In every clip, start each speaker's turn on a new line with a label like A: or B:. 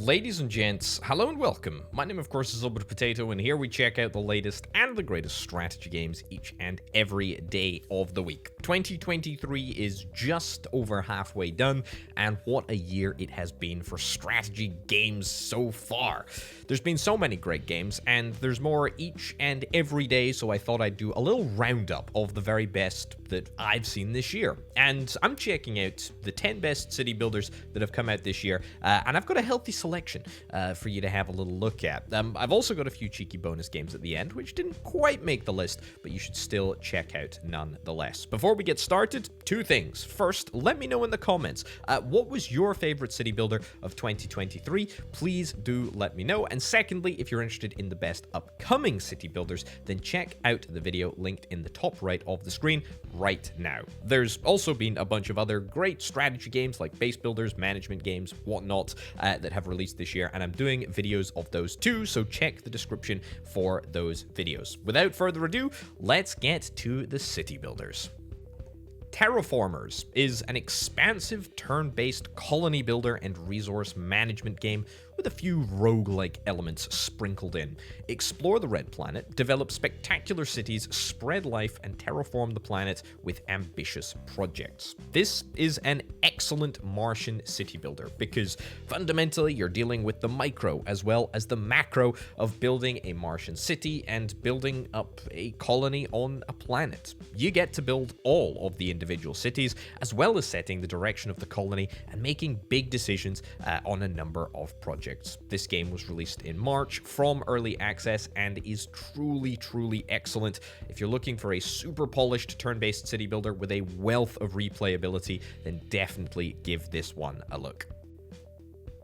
A: Ladies and gents, hello and welcome. My name, of course, is Orbital Potato, and here we check out the latest and the greatest strategy games each and every day of the week. 2023 is just over halfway done, and what a year it has been for strategy games so far. There's been so many great games, and there's more each and every day, so I thought I'd do a little roundup of the very best that I've seen this year. And I'm checking out the 10 best city builders that have come out this year, and I've got a healthy selection for you to have a little look at. I've also got a few cheeky bonus games at the end, which didn't quite make the list, but you should still check out nonetheless. Before we get started, two things. First, let me know in the comments, what was your favorite city builder of 2023? Please do let me know. And secondly, if you're interested in the best upcoming city builders, then check out the video linked in the top right of the screen right now. There's also been a bunch of other great strategy games like base builders, management games, whatnot, that have released this year, and I'm doing videos of those too, so check the description for those videos. Without further ado, let's get to the city builders. Terraformers is an expansive turn-based colony builder and resource management game with a few roguelike elements sprinkled in. Explore the Red Planet, develop spectacular cities, spread life, and terraform the planet with ambitious projects. This is an excellent Martian city builder because fundamentally you're dealing with the micro as well as the macro of building a Martian city and building up a colony on a planet. You get to build all of the individual cities as well as setting the direction of the colony and making big decisions on a number of projects. This game was released in March from early access and is truly excellent. If you're looking for a super polished turn-based city builder with a wealth of replayability, then definitely give this one a look.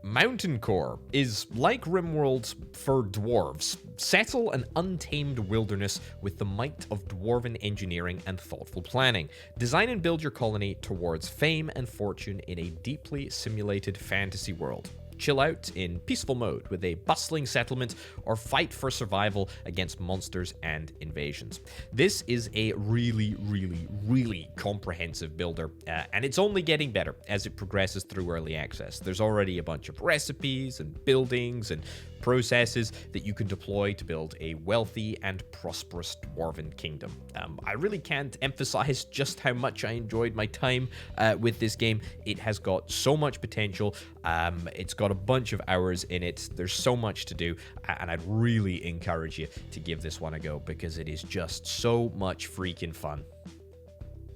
A: Mountaincore is like RimWorld for dwarves. Settle an untamed wilderness with the might of dwarven engineering and thoughtful planning. Design and build your colony towards fame and fortune in a deeply simulated fantasy world. Chill out in peaceful mode with a bustling settlement, or fight for survival against monsters and invasions. This is a really comprehensive builder, and it's only getting better as it progresses through early access. There's already a bunch of recipes and buildings and processes that you can deploy to build a wealthy and prosperous dwarven kingdom. I really can't emphasize just how much I enjoyed my time with this game. It has got so much potential. It's got a bunch of hours in it. There's so much to do, and I'd really encourage you to give this one a go because it is just so much freaking fun.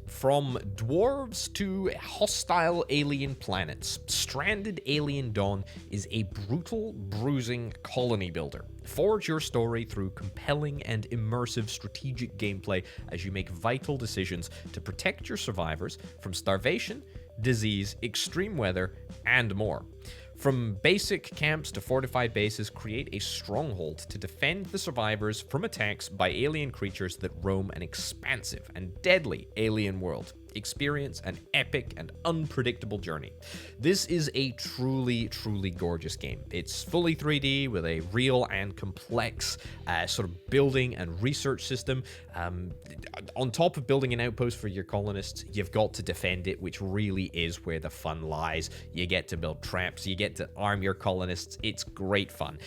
A: From dwarves to hostile alien planets, Stranded Alien Dawn is a brutal, bruising colony builder. Forge your story through compelling and immersive strategic gameplay as you make vital decisions to protect your survivors from starvation, disease, extreme weather, and more. From basic camps to fortified bases, create a stronghold to defend the survivors from attacks by alien creatures that roam an expansive and deadly alien world. Experience an epic and unpredictable journey. This is a truly gorgeous game. It's fully 3D with a real and complex sort of building and research system. On top of building an outpost for your colonists, you've got to defend it, which really is where the fun lies. You get to build traps, you get to arm your colonists. It's great fun.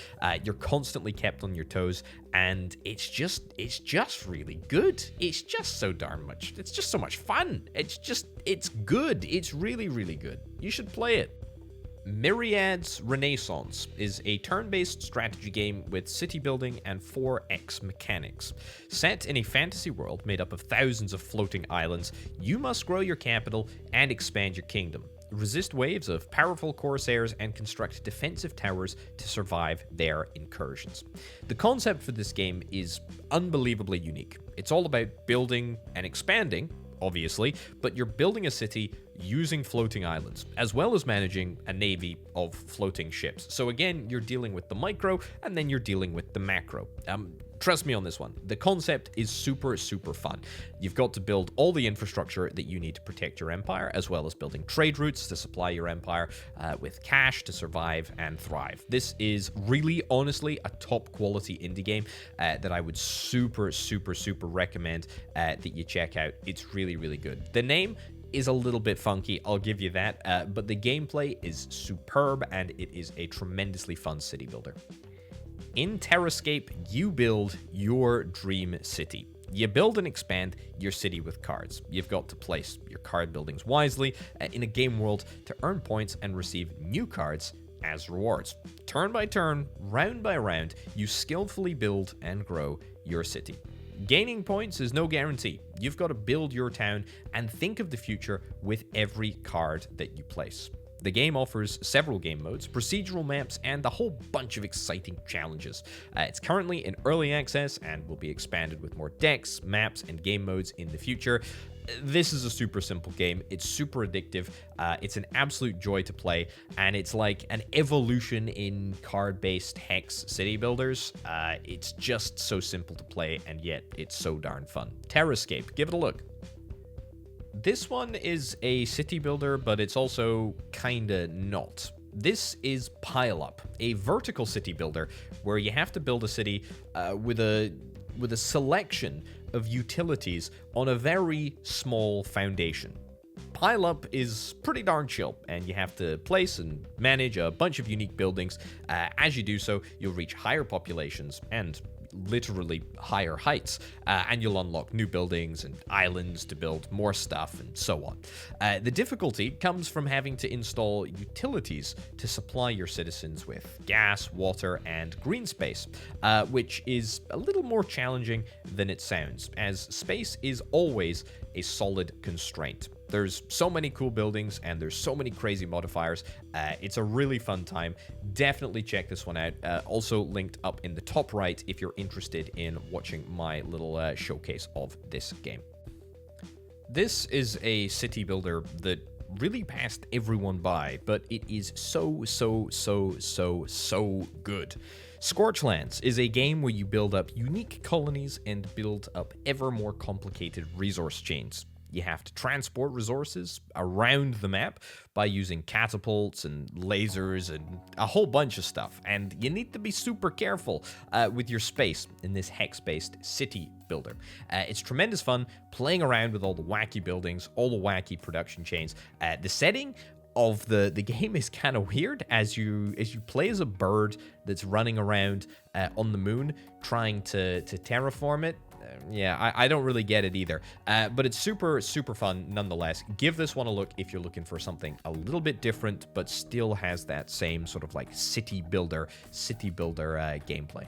A: You're constantly kept on your toes, and it's just really good. It's just so darn much. It's just so much fun. It's good. It's really good. You should play it. Myriads Renaissance is a turn-based strategy game with city building and 4X mechanics. Set in a fantasy world made up of thousands of floating islands, you must grow your capital and expand your kingdom. Resist waves of powerful corsairs and construct defensive towers to survive their incursions. The concept for this game is unbelievably unique. It's all about building and expanding, obviously, but you're building a city using floating islands, as well as managing a navy of floating ships. So again, you're dealing with the micro, and then you're dealing with the macro. Trust me on this one. The concept is super fun. You've got to build all the infrastructure that you need to protect your empire, as well as building trade routes to supply your empire with cash to survive and thrive. This is really, honestly, a top quality indie game that I would super recommend that you check out. It's really good. The name is a little bit funky, I'll give you that, but the gameplay is superb and it is a tremendously fun city builder. In Terrascape, you build your dream city. You build and expand your city with cards. You've got to place your card buildings wisely in a game world to earn points and receive new cards as rewards. Turn by turn, round by round, you skillfully build and grow your city. Gaining points is no guarantee. You've got to build your town and think of the future with every card that you place. The game offers several game modes, procedural maps, and a whole bunch of exciting challenges. It's currently in early access and will be expanded with more decks, maps, and game modes in the future. This is a super simple game. It's super addictive. It's an absolute joy to play, and it's like an evolution in card-based hex city builders. It's just so simple to play, and yet it's so darn fun. Terrascape, give it a look. This one is a city builder, but it's also kinda not. This is Pile Up, a vertical city builder where you have to build a city with a selection of utilities on a very small foundation. Pile Up is pretty darn chill, and you have to place and manage a bunch of unique buildings. As you do so, you'll reach higher populations and literally higher heights, and you'll unlock new buildings and islands to build more stuff and so on. The difficulty comes from having to install utilities to supply your citizens with gas, water, and green space, which is a little more challenging than it sounds, as space is always a solid constraint. There's so many cool buildings and there's so many crazy modifiers. It's a really fun time. Definitely check this one out. Also linked up in the top right if you're interested in watching my little showcase of this game. This is a city builder that really passed everyone by, but it is so good. Scorchlands is a game where you build up unique colonies and build up ever more complicated resource chains. You have to transport resources around the map by using catapults and lasers and a whole bunch of stuff. And you need to be super careful with your space in this hex-based city builder. It's tremendous fun playing around with all the wacky buildings, all the wacky production chains. The setting of the game is kind of weird as you play as a bird that's running around on the moon trying to terraform it. Yeah, I don't really get it either, but it's super fun nonetheless. Give this one a look if you're looking for something a little bit different, but still has that same sort of like city builder gameplay.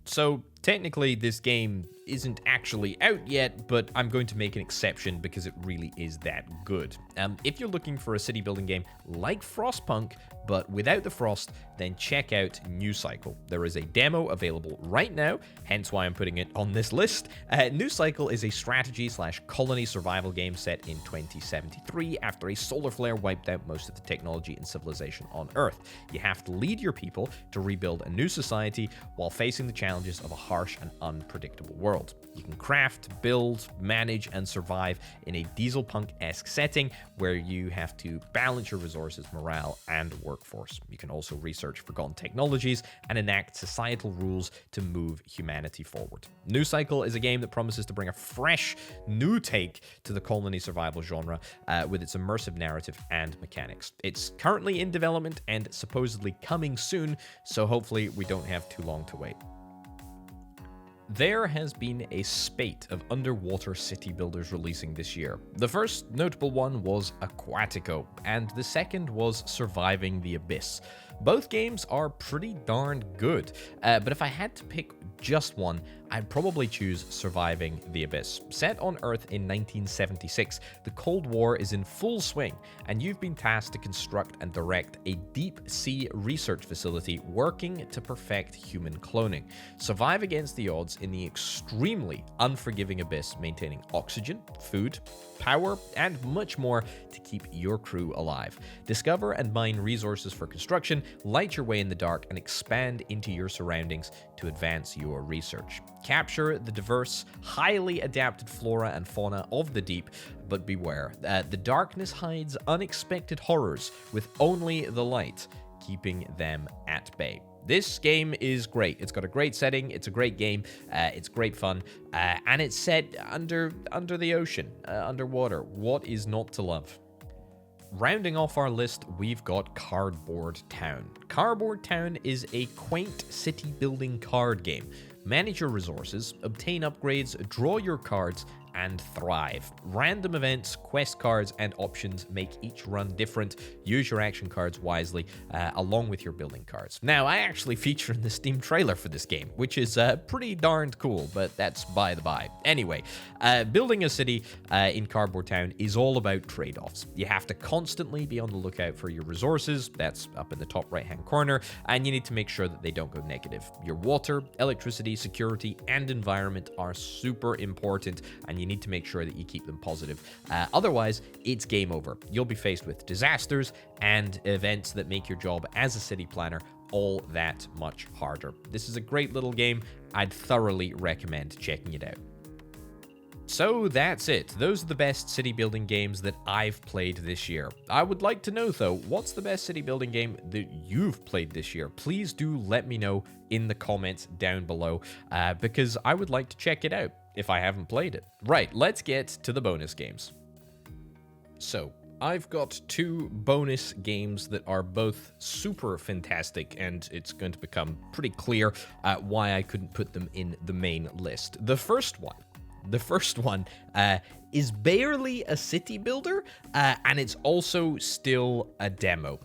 A: So technically this game isn't actually out yet, but I'm going to make an exception because it really is that good. If you're looking for a city building game like Frostpunk, but without the frost, then check out New Cycle. There is a demo available right now, hence why I'm putting it on this list. New Cycle is a strategy/colony survival game set in 2073 after a solar flare wiped out most of the technology and civilization on Earth. You have to lead your people to rebuild a new society while facing the challenges of a harsh and unpredictable world. You can craft, build, manage, and survive in a dieselpunk-esque setting where you have to balance your resources, morale, and workforce. You can also research forgotten technologies and enact societal rules to move humanity forward. New Cycle is a game that promises to bring a fresh, new take to the colony survival genre with its immersive narrative and mechanics. It's currently in development and supposedly coming soon, so hopefully we don't have too long to wait. There has been a spate of underwater city builders releasing this year. The first notable one was Aquatico, and the second was Surviving the Abyss. Both games are pretty darn good, but if I had to pick just one, I'd probably choose Surviving the Abyss. Set on Earth in 1976, the Cold War is in full swing, and you've been tasked to construct and direct a deep-sea research facility working to perfect human cloning. Survive against the odds in the extremely unforgiving abyss, maintaining oxygen, food, power, and much more to keep your crew alive. Discover and mine resources for construction, light your way in the dark, and expand into your surroundings to advance your research. Capture the diverse, highly adapted flora and fauna of the deep, but beware, the darkness hides unexpected horrors with only the light. keeping them at bay. This game is great. It's got a great setting. It's a great game. It's great fun. And it's set under the ocean, underwater. What is not to love? Rounding off our list, we've got Cardboard Town. Cardboard Town is a quaint city-building card game. Manage your resources, obtain upgrades, draw your cards, and thrive. Random events, quest cards, and options make each run different. Use your action cards wisely, along with your building cards. Now, I actually feature in the Steam trailer for this game, which is pretty darned cool, but that's by the by. Anyway, building a city in Cardboard Town is all about trade-offs. You have to constantly be on the lookout for your resources, that's up in the top right-hand corner, and you need to make sure that they don't go negative. Your water, electricity, security, and environment are super important, and you need to make sure that you keep them positive. Otherwise, it's game over. You'll be faced with disasters and events that make your job as a city planner all that much harder. This is a great little game. I'd thoroughly recommend checking it out. So that's it. Those are the best city building games that I've played this year. I would like to know, though, what's the best city building game that you've played this year? Please do let me know in the comments down below, because I would like to check it out if I haven't played it. Right, let's get to the bonus games. So, I've got 2 bonus games that are both super fantastic, and it's going to become pretty clear why I couldn't put them in the main list. The first one is barely a city builder, and it's also still a demo.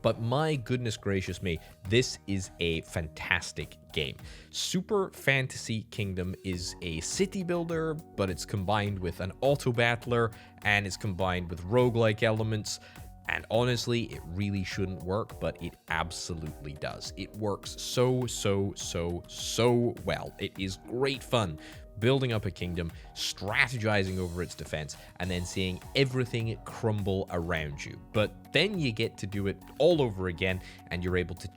A: But my goodness gracious me, this is a fantastic game. Super Fantasy Kingdom is a city builder, but it's combined with an auto battler, and it's combined with roguelike elements. And honestly, it really shouldn't work, but it absolutely does. It works so well. It is great fun building up a kingdom, strategizing over its defense, and then seeing everything crumble around you. But then you get to do it all over again, and you're able to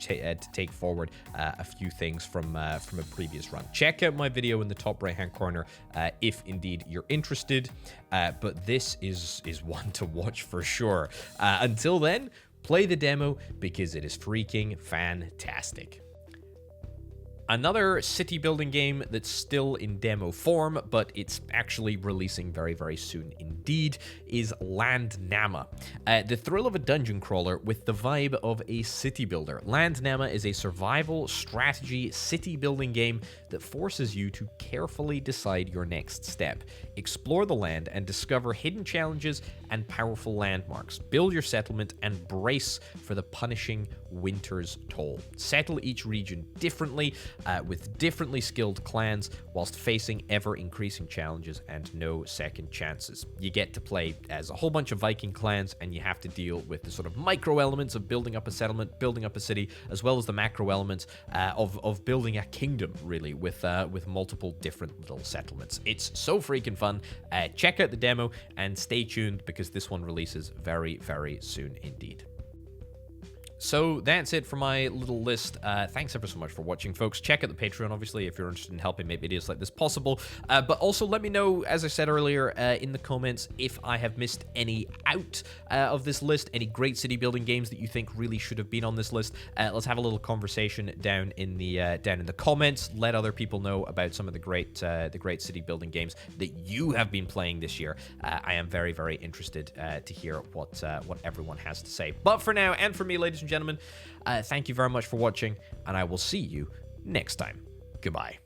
A: take forward a few things from a previous run. Check out my video in the top right-hand corner if indeed you're interested. But this is one to watch for sure. Until then, play the demo because it is freaking fantastic. Another city building game that's still in demo form, but it's actually releasing very soon indeed, is Landnama. The thrill of a dungeon crawler with the vibe of a city builder. Landnama is a survival strategy city building game that forces you to carefully decide your next step. Explore the land and discover hidden challenges and powerful landmarks. Build your settlement and brace for the punishing winter's toll. Settle each region differently, with differently skilled clans, whilst facing ever-increasing challenges and no second chances. You get to play as a whole bunch of Viking clans, and you have to deal with the sort of micro elements of building up a settlement, building up a city, as well as the macro elements of building a kingdom, really, with multiple different little settlements. It's so freaking fun. Check out the demo, and stay tuned, because this one releases very soon indeed. So that's it for my little list. Thanks ever so much for watching, folks. Check out the Patreon, obviously, if you're interested in helping make videos like this possible. But also let me know, as I said earlier, in the comments, if I have missed any out of this list, any great city building games that you think really should have been on this list. Let's have a little conversation down in the comments. Let other people know about some of the great city building games that you have been playing this year. I am very interested to hear what everyone has to say. But for now, and for me, ladies and gentlemen, thank you very much for watching, and I will see you next time. Goodbye.